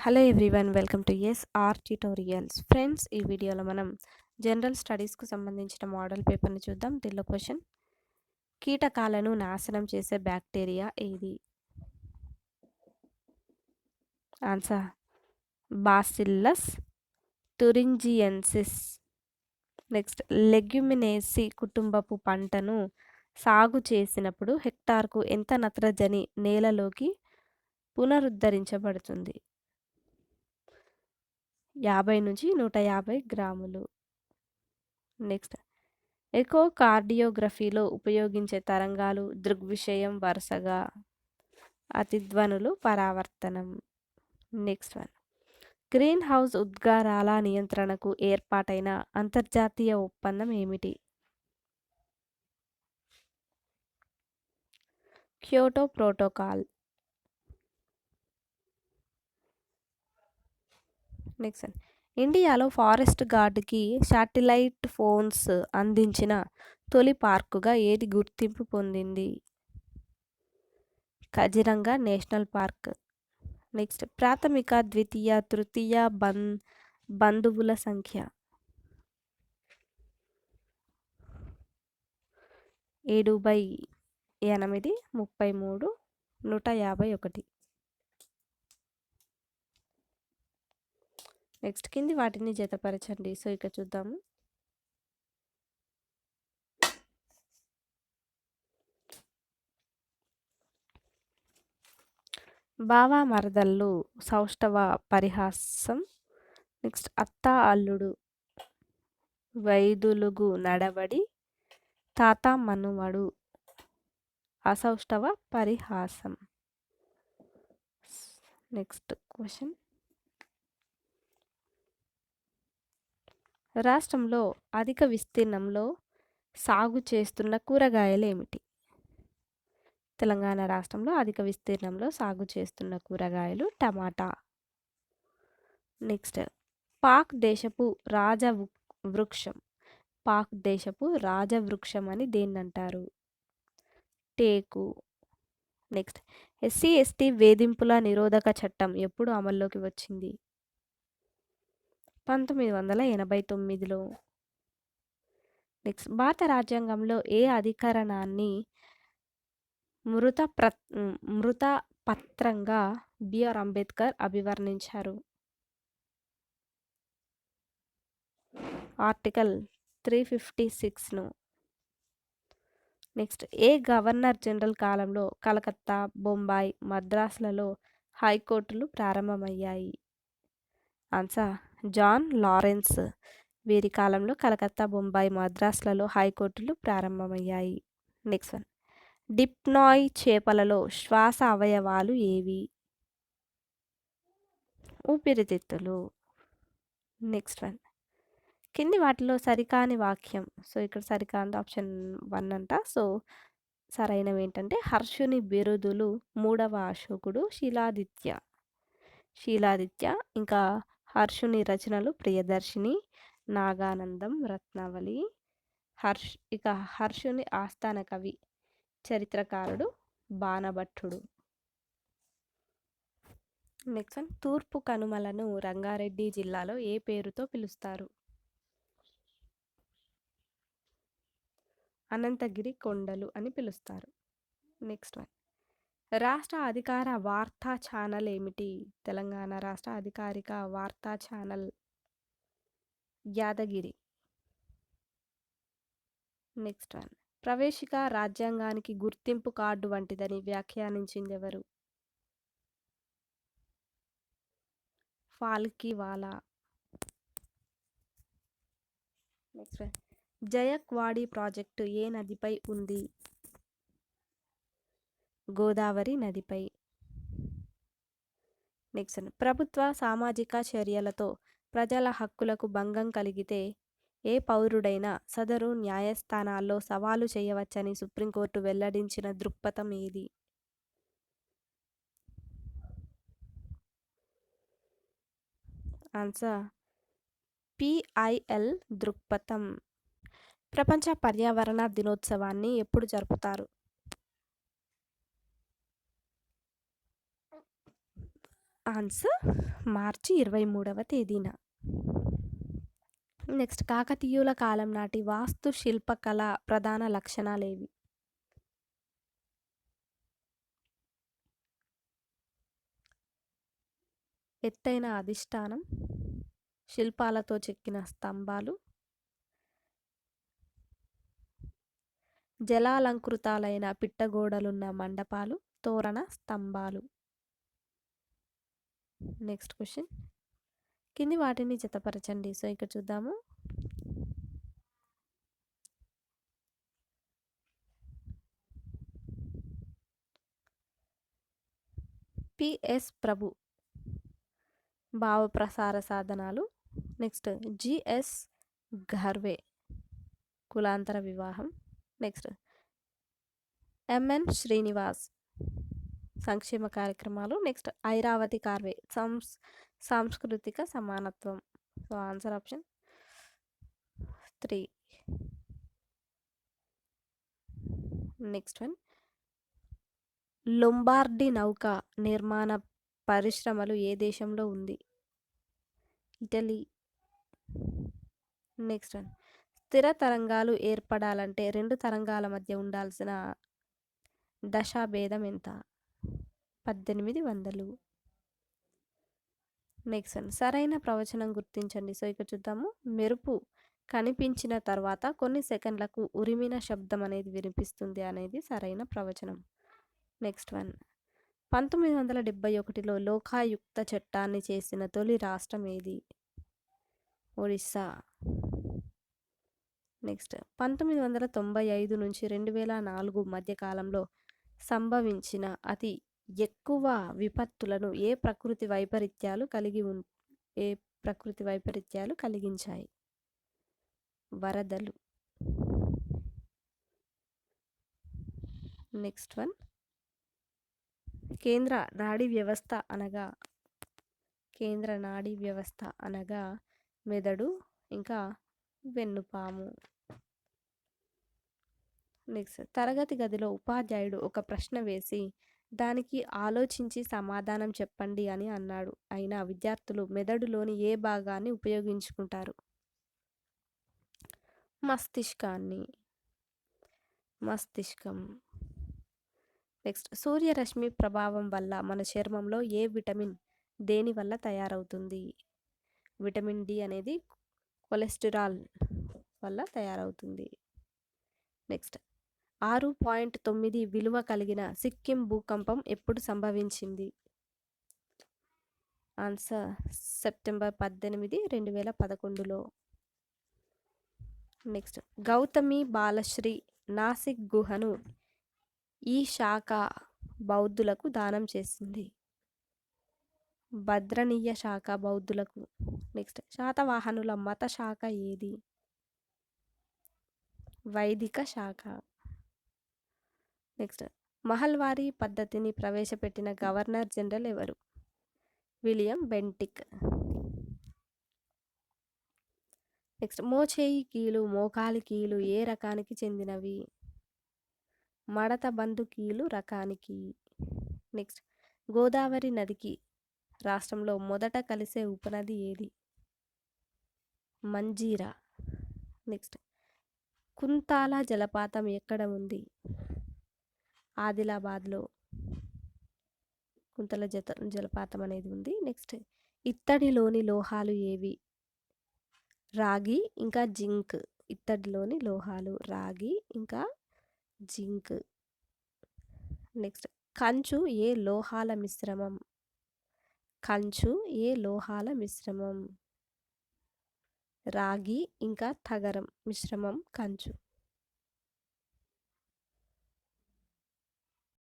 Hello everyone, welcome to SR tutorials. Friends, ఈ వీడియోలో మనం జనరల్ స్టడీస్కు సంబంధించిన మోడల్ పేపర్ని చూద్దాం. దీనిలో క్వశ్చన్: కీటకాలను నాశనం చేసే బ్యాక్టీరియా ఏది? Answer Bacillus thuringiensis. నెక్స్ట్, లెగ్యుమినేసి కుటుంబపు పంటను సాగు చేసినప్పుడు హెక్టార్కు ఎంత నత్రజని నేలలోకి పునరుద్ధరించబడుతుంది? 50 నుంచి 150 గ్రాములు. నెక్స్ట్, ఎకోకార్డియోగ్రఫీలో ఉపయోగించే తరంగాలు దృగ్విషయం, వరుసగా అతిధ్వనులు, పరావర్తనం. నెక్స్ట్ వన్, గ్రీన్ హౌస్ ఉద్గారాల నియంత్రణకు ఏర్పాటైన అంతర్జాతీయ ఒప్పందం ఏమిటి? Kyoto protocol. నెక్స్ట్ వన్, ఇండియాలో ఫారెస్ట్ గార్డ్కి శాటిలైట్ ఫోన్స్ అందించిన తొలి పార్కుగా ఏది గుర్తింపు పొందింది? Kaziranga national park. నెక్స్ట్, ప్రాథమిక, ద్వితీయ, తృతీయ బంధువుల సంఖ్య 7/8, 33, 151. నెక్స్ట్, కింది వాటిని జతపరచండి. సో ఇక చూద్దాము. బావా మరదళ్ళు సౌష్ఠవ పరిహాసం. నెక్స్ట్, అత్త అల్లుడు వైదులుగు నడవడి, తాత మనుమడు అసౌష్ఠవ పరిహాసం. నెక్స్ట్ క్వశ్చన్: రాష్ట్రంలో అధిక విస్తీర్ణంలో సాగు చేస్తున్న కూరగాయలు ఏమిటి? తెలంగాణ రాష్ట్రంలో అధిక విస్తీర్ణంలో సాగు చేస్తున్న కూరగాయలు టమాటా. నెక్స్ట్, పాక్ దేశపు రాజవృక్షం అని దేన్నంటారు? టేకు. నెక్స్ట్, ఎస్సీ ఎస్టీ వేధింపుల నిరోధక చట్టం ఎప్పుడు అమల్లోకి వచ్చింది? 1989లో. నెక్స్ట్, భారత రాజ్యాంగంలో ఏ అధికరణాన్ని మృత పత్రంగా బిఆర్ అంబేద్కర్ అభివర్ణించారు? ఆర్టికల్ 356ను. నెక్స్ట్, ఏ గవర్నర్ జనరల్ కాలంలో కలకత్తా, బొంబాయి, మద్రాసులలో హైకోర్టులు ప్రారంభమయ్యాయి? Answer John Lawrence. వీరి కాలంలో కలకత్తా, బొంబాయి, మద్రాసులలో హైకోర్టులు ప్రారంభమయ్యాయి. నెక్స్ట్ వన్, డిప్నాయ్ చేపలలో శ్వాస అవయవాలు ఏవి? ఊపిరితిత్తులు. నెక్స్ట్ వన్, కింది వాటిలో సరికాని వాక్యం. సో ఇక్కడ సరికాని ఆప్షన్ 1 అంట. సో సరైనవి ఏంటంటే, హర్షుని బిరుదులు 3వ అశోకుడు శీలాదిత్య. ఇంకా హర్షుని రచనలు ప్రియదర్శిని, నాగానందం, రత్నావళి. హర్షుని ఆస్థాన కవి, చరిత్రకారుడు బాణభట్టుడు. నెక్స్ట్ వన్, తూర్పు కనుమలను రంగారెడ్డి జిల్లాలో ఏ పేరుతో పిలుస్తారు? అనంతగిరి కొండలు అని పిలుస్తారు. నెక్స్ట్ వన్, రాష్ట్ర అధికార వార్తా ఛానల్ ఏమిటి? తెలంగాణ రాష్ట్ర అధికారిక వార్తా ఛానల్ యాదగిరి. నెక్స్ట్ వన్, ప్రవేశిక రాజ్యాంగానికి గుర్తింపు కార్డు వంటిదని వ్యాఖ్యానించింది ఎవరు? ఫాల్కీవాలా. నెక్స్ట్ వన్, జయక్వాడి ప్రాజెక్టు ఏ నదిపై ఉంది? గోదావరి నదిపై. నెక్స్ట్ వన్, ప్రభుత్వ సామాజిక చర్యలతో ప్రజల హక్కులకు భంగం కలిగితే ఏ పౌరుడైనా సదరు న్యాయస్థానాల్లో సవాలు చేయవచ్చని సుప్రీంకోర్టు వెల్లడించిన దృక్పథం ఏది? ఆన్సర్ పిఐఎల్ దృక్పథం. ప్రపంచ పర్యావరణ దినోత్సవాన్ని ఎప్పుడు జరుపుతారు? ఆన్సర్ మార్చి 23వ తేదీన. నెక్స్ట్ కాకతీయుల కాలం నాటి వాస్తు శిల్పకళ ప్రధాన లక్షణాలేవి? ఎత్తైన అధిష్టానం, శిల్పాలతో చెక్కిన స్తంభాలు, జలాలంకృతాలైన పిట్టగోడలున్న మండపాలు, తోరణ స్తంభాలు. నెక్స్ట్ క్వశ్చన్, కింది వాటిని జతపరచండి. సో ఇక్కడ చూద్దాము. పిఎస్ ప్రభు భావ ప్రసార సాధనాలు. నెక్స్ట్ జిఎస్ ఘర్వే కులాంతర వివాహం. నెక్స్ట్ ఎంఎన్ శ్రీనివాస్ సంక్షేమ కార్యక్రమాలు. నెక్స్ట్ ఐరావతి కార్వే సాంస్కృతిక సమానత్వం. So answer option 3. Next one, Lombardy నౌక నిర్మాణ పరిశ్రమలు ఏ దేశంలో ఉంది? ఇటలీ. నెక్స్ట్ వన్, స్థిర తరంగాలు ఏర్పడాలంటే రెండు తరంగాల మధ్య ఉండాల్సిన దశాభేదం ఎంత? 1800. నెక్స్ట్ వన్, సరైన ప్రవచనం గుర్తించండి. సో ఇక్కడ చూద్దాము. మెరుపు కనిపించిన తర్వాత కొన్ని సెకండ్లకు ఉరిమిన శబ్దం అనేది వినిపిస్తుంది అనేది సరైన ప్రవచనం. నెక్స్ట్ వన్, 1971లో లోకాయుక్త చట్టాన్ని చేసిన తొలి రాష్ట్రం ఏది? ఒడిస్సా. నెక్స్ట్ 1995 నుంచి 2004 మధ్య కాలంలో సంభవించిన అతి ఎక్కువ విపత్తులను ఏ ప్రకృతి వైపరీత్యాలు కలిగించాయి? వరదలు. నెక్స్ట్ వన్, కేంద్ర నాడీ వ్యవస్థ అనగా మెదడు ఇంకా వెన్నుపాము. నెక్స్ట్, తరగతి గదిలో ఉపాధ్యాయుడు ఒక ప్రశ్న వేసి దానికి ఆలోచించి సమాధానం చెప్పండి అని అన్నాడు. అయినా విద్యార్థులు మెదడులోని ఏ భాగాన్ని ఉపయోగించుకుంటారు? మస్తిష్కం. నెక్స్ట్, సూర్యరశ్మి ప్రభావం వల్ల మన చర్మంలో ఏ విటమిన్ దేని వల్ల తయారవుతుంది? విటమిన్ డి అనేది కొలెస్టరాల్ వల్ల తయారవుతుంది. నెక్స్ట్, 6.9 విలువ కలిగిన సిక్కిం భూకంపం ఎప్పుడు సంభవించింది? ఆన్సర్ సెప్టెంబర్ 18, 2011లో. నెక్స్ట్, గౌతమి బాలశ్రీ నాసిక్ గుహను ఈ శాఖ బౌద్ధులకు దానం చేసింది? భద్రనీయ శాఖ బౌద్ధులకు. నెక్స్ట్, శాతవాహనుల మత శాఖ ఏది? వైదిక శాఖ. నెక్స్ట్, మహల్వారీ పద్ధతిని ప్రవేశపెట్టిన గవర్నర్ జనరల్ ఎవరు? William Bentinck. నెక్స్ట్, మోచేయి కీలు మోకాలి కీలు ఏ రకానికి చెందినవి? మడత బందు కీలు రకానికి. నెక్స్ట్, గోదావరి నదికి రాష్ట్రంలో మొదట కలిసే ఉపనది ఏది? మంజీరా. నెక్స్ట్, కుంతాల జలపాతం ఎక్కడ ఉంది? ఆదిలాబాద్లో కుంతల జలపాతం అనేది ఉంది. నెక్స్ట్, ఇత్తడిలోని లోహాలు ఏవి? రాగి ఇంకా జింక్. ఇత్తడిలోని లోహాలు రాగి ఇంకా జింక్. నెక్స్ట్, కంచు ఏ లోహాల మిశ్రమం? రాగి ఇంకా తగరం మిశ్రమం కంచు.